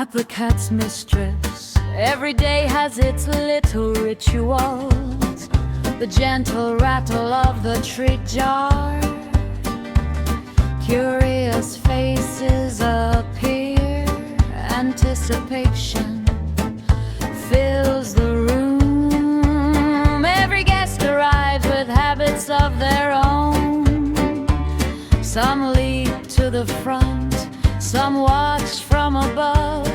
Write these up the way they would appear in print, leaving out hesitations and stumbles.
At the cat's mistress, every day has its little rituals. The gentle rattle of the treat jar, curious faces appear, anticipation fills the room. Every guest arrives with habits of their own. Some leap to the front, some watch from above.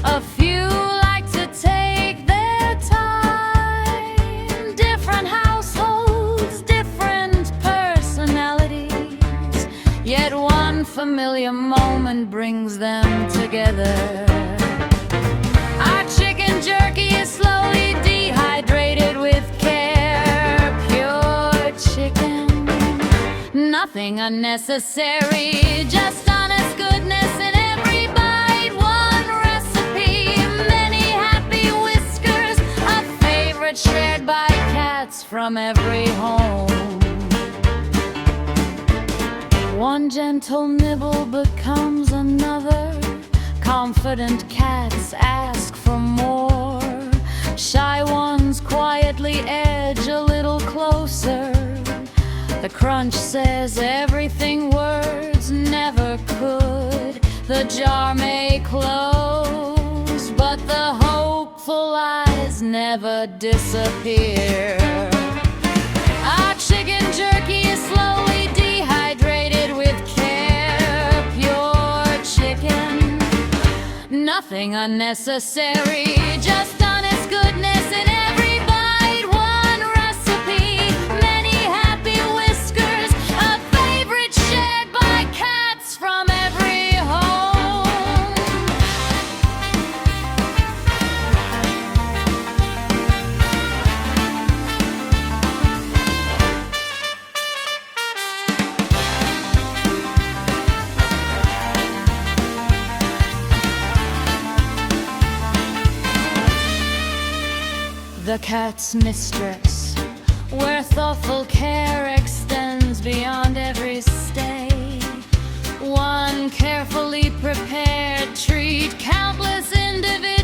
A few like to take their time. Different households, different personalities, yet one familiar moment brings them together. Our chicken jerky is slowly dehydrated with care. Pure chicken, nothing unnecessary, just honest goodness in every bite. One recipe, many happy whiskers, a favorite shared by cats from every home. One gentle nibble becomes another. Confident cats ask for more. Shy ones quietly edge a little closer. The crunch says everything words never could. The jar may close, but the hopeful eyes never disappear. Our chicken jerky is slowly dehydrated with care. Pure chicken, nothing unnecessary, just honest goodness in every bite. One recipe, many happy whiskers, a favorite shared by cats from every home. The cat's mistress, where thoughtful care extends beyond every stay. One carefully prepared treat, countless individuals